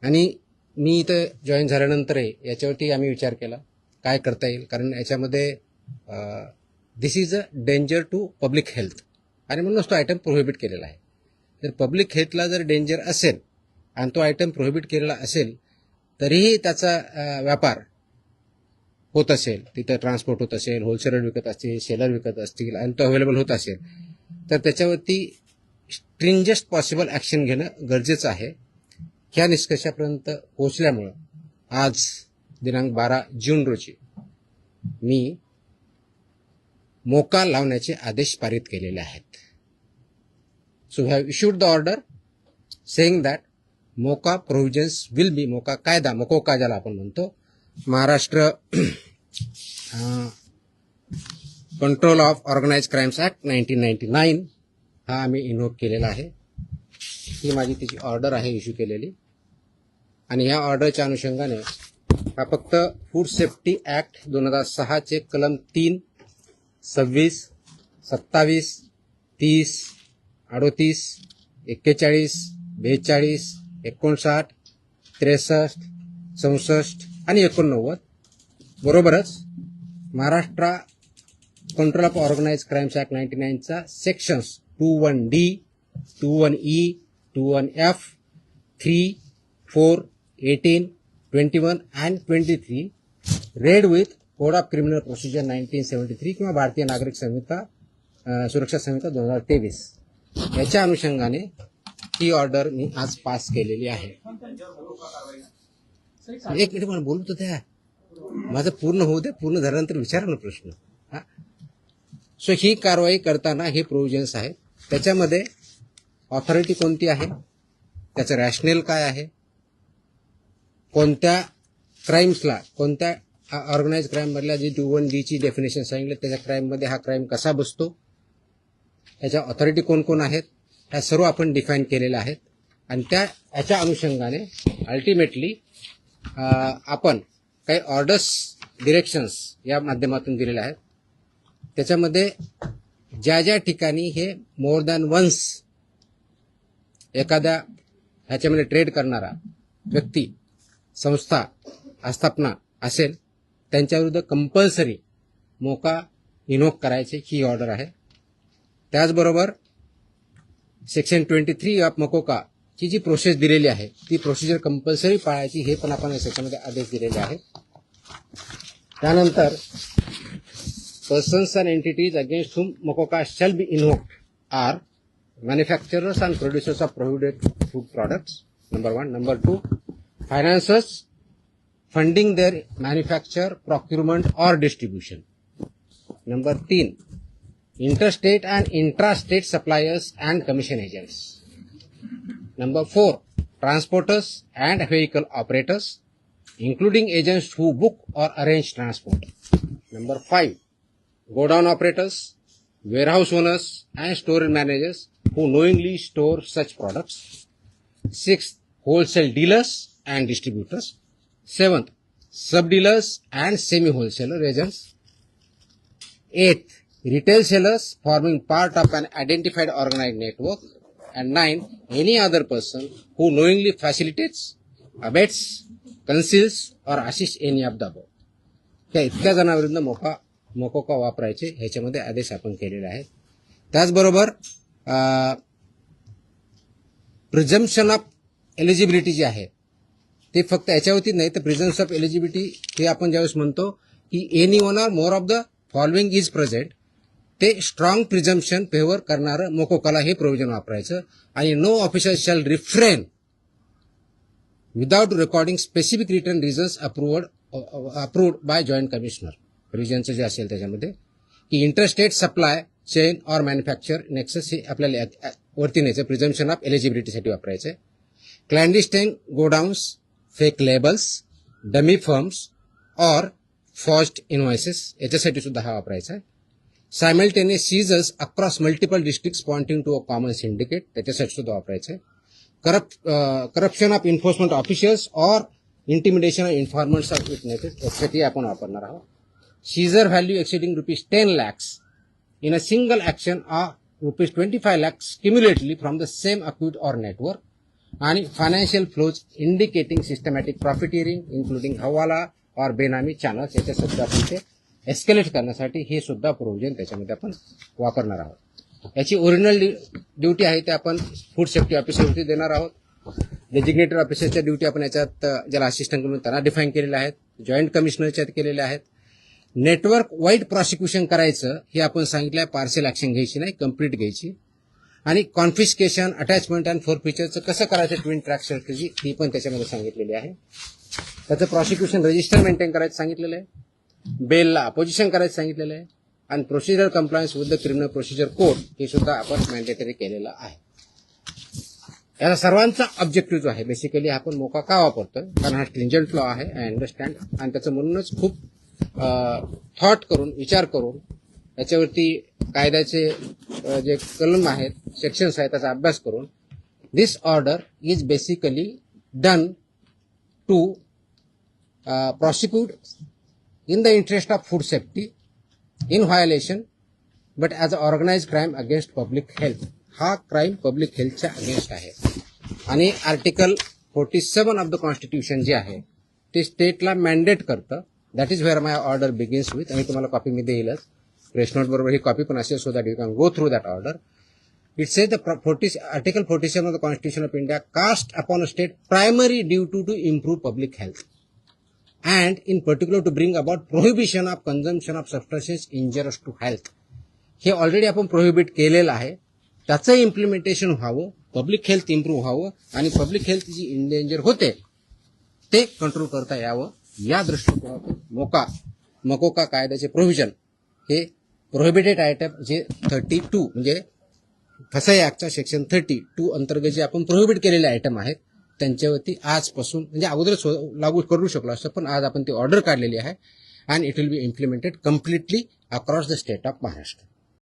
आणि मी इथं जॉईन झाल्यानंतरही याच्यावरती आम्ही विचार केला काय करता येईल, कारण याच्यामध्ये this is a danger to public health आणि म्हणूनच तो आयटम प्रोहिबिट केलेला आहे. तर पब्लिक हेल्थला जर डेंजर असेल आणि तो आयटम प्रोहिबिट केलेला असेल तरीही त्याचा व्यापार होत असेल, तिथं ट्रान्सपोर्ट होत असेल, होलसेलर विकत असतील, सेलर विकत असतील आणि तो अवेलेबल होत असेल तर त्याच्यावरती स्ट्रिंजेस्ट पॉसिबल ॲक्शन घेणं गरजेचं आहे. ह्या निष्कर्षापर्यंत पोहोचल्यामुळं आज दिनांक 12 जून रोजी मी मोका लावण्याचे आदेश पारित केलेले आहेत. So we have issued the order saying that MCOCA provisions will be, MCOCA कायदा, मकोका ज्याला आपण म्हणतो, Maharashtra control of organised crimes act 1999 हा आम्ही इन्व्होक केलेला आहे. ही माझी त्याची ऑर्डर आहे इश्यू केलेली. आणि ह्या ऑर्डरच्या अनुषंगाने हा फक्त फूड सेफ्टी ॲक्ट 2006 चे कलम 3, 26, 27, 30, 38, 41, 42, 59, 63, 64 आणि 89 बरोबरच Maharashtra control of organise crimes act 99 चा sections 21D, 21E, 21F, 3, 4, 18, 21 and 23 read with code of criminal procedure 1973 किंवा भारतीय नागरिक संहिता सुरक्षा संहिता 2023 याच्या अनुषंगाने ही ऑर्डर मी आज पास केलेली आहे. एक मिनिट मला बोलू तर द्या, माझं पूर्ण होऊ दे, पूर्ण झाल्यानंतर विचारा ना प्रश्न. सो ही कारवाई करताना हे प्रोव्हिजन्स आहेत. त्याच्यामध्ये ऑथॉरिटी कोणती आहे, त्याचं रॅशनेल काय आहे, कोणत्या क्राईम्सला, कोणत्या ऑर्गनाइज क्राईम मधल्या जी 21D ची डेफिनेशन सांगितलं त्याच्या क्राईम मध्ये हा क्राईम कसा बसतो, याच्या ऑथॉरिटी कोण कोण आहेत, ह्या सर्व आपण डिफाईन केलेल्या आहेत. आणि याच्या अनुषंगाने अल्टिमेटली आपण काही ऑर्डर्स, डिरेक्शन्स या माध्यमातून दिलेल्या आहेत. त्याच्यामध्ये ज्या ज्या ठिकाणी हे मोर दॅन वन्स एखाद्या ह्याच्यामध्ये ट्रेड करणारा व्यक्ती, संस्था, आस्थापना असेल त्यांच्याविरुद्ध कंपल्सरी मोका इन्व्होक करायची ही ऑर्डर आहे. त्याचबरोबर सेक्शन 23 ऑफ मकोका ची जी प्रोसेस दिलेली आहे ती प्रोसिजर कंपल्सरी पाळायची हे पण आपण या सेक्शनमध्ये आदेश दिलेले आहेत. त्यानंतर persons and entities against whom MOCOCA shall be invoked are manufacturers and producers of prohibited food products, number 1. Number 2, financiers funding their manufacture, procurement or distribution. Number 3, interstate and intrastate suppliers and commission agents. Number 4, transporters and vehicle operators, including agents who book or arrange transport. Number 5, godown operators, warehouse owners and store managers who knowingly store such products. 6th, wholesale dealers and distributors. 7th, sub-dealers and semi-wholesaler agents. 8th, retail sellers forming part of an identified organized network. And 9th, any other person who knowingly facilitates, abets, conceals or assists any of the above. त्या इतक्या जणांविरुद्ध मोकोका वापरायचे ह्याच्यामध्ये आदेश आपण केलेले आहेत. त्याचबरोबर प्रिझम्पशन ऑफ एलिजिबिलिटी जी आहे ते फक्त याच्यावरती नाही तर प्रिझम्पशन ऑफ एलिजिबिलिटी हे आपण ज्यावेळेस म्हणतो की any one or more of the following is present, ते स्ट्रॉंग प्रिझम्पशन फेवर करणारं मोकोकाला हे प्रोव्हिजन वापरायचं. आणि no officer shall refrain without recording specific return reasons approved by joint commissioner. प्रोव्हिजनचं जे असेल त्याच्यामध्ये की interstate supply chain or manufacture nexus हे आपल्याला वरती न्यायचं, प्रिझम्पशन ऑफ एलिजिबिलिटीसाठी वापरायचं. Clandestine godowns, fake labels, dummy firms or forged invoices याच्यासाठी सुद्धा हा वापरायचा आहे. Simultaneous seizures across multiple districts pointing to a common syndicate त्याच्यासाठी सुद्धा वापरायचं आहे. Corruption of enforcement officials or intimidation of informants of witnesses यासाठी आपण वापरणार आहोत. Seizure value exceeding ₹10 lakhs in a single action or ₹25 lakhs cumulatively from the same account or network. आणि financial flows indicating systematic profiteering including हवाला और बेनामी channels याच्या सुद्धा आपण ते एस्केलेट करण्यासाठी हे सुद्धा प्रोव्हिजन त्याच्यामध्ये आपण वापरणार आहोत. याची ओरिजिनल ड्युटी आहे ते आपण फूड सेफ्टी ऑफिसरवरती देणार आहोत. डेजिग्नेटेड ऑफिसरच्या ड्युटी आपण याच्यात ज्याला असिस्टंट म्हणून त्यांना डिफाईन केलेल्या आहेत. जॉईंट कमिशनरच्या केलेल्या आहेत. नेटवर्क वाईड प्रॉसिक्युशन करायचं हे आपण सांगितलं आहे. पार्शियल ऍक्शन घ्यायची नाही, कंप्लीट घ्यायची. आणि कॉन्फिस्केशन, अटॅचमेंट अँड फोरफिचरचं कसं करायचं ट्विन ट्रॅक स्ट्रॅटेजी ही पण त्याच्यामध्ये सांगितलेली आहे. त्याचं प्रॉसिक्युशन रजिस्टर मेंटेन करायचं सांगितलेलं आहे. बेलला अपोजिशन करायचं सांगितलेलं आहे. आणि procedure compliance with the criminal procedure code हे सुद्धा आपण मॅन्डेटरी केलेलं आहे. याचा सर्वांचा ऑब्जेक्टिव्ह जो आहे बेसिकली आपण मोका का वापरतोय, कारण हा स्ट्रिंजंट लॉ आहे, आय अंडरस्टँड. आणि त्याचं म्हणूनच खूप थॉट करून, विचार करून याच्यावरती कायद्याचे जे कलम आहेत, सेक्शन्स आहेत, त्याचा अभ्यास करून this order is basically done to prosecute in the interest of food safety in violation but as an organized crime against public health. हा क्राईम पब्लिक हेल्थच्या अगेन्स्ट आहे. आणि आर्टिकल 47 ऑफ द कॉन्स्टिट्यूशन जे आहे ते स्टेटला मॅन्डेट करतं. That is where my order begins with. आणि तुम्हाला copy me देईलच, press note बरोबर ही कॉपी पण असेल, so that you can go through that order. It says the Article 47 of the Constitution of India cast upon a state primary duty to improve public health and in particular to bring about prohibition of consumption of substances injurious to health. हे already आपण prohibit केलेलं आहे. त्याचं implementation व्हावं, public health improve व्हावं आणि public health जी endanger होते ते कंट्रोल करता यावं, या दृष्टिकोनातून मकोका कायद्याचे प्रोव्हिजन हे प्रोहिबिटेड आयटम जे 32 म्हणजे फसाई ऍक्टच्या सेक्शन 32 अंतर्गत जे आपण प्रोहिबिट केलेले आयटम आहेत त्यांच्यावरती आजपासून, म्हणजे अगोदरच लागू करू शकलो असतं, पण आज आपण ती ऑर्डर काढलेली आहे. And it will be implemented completely across the state of Maharashtra.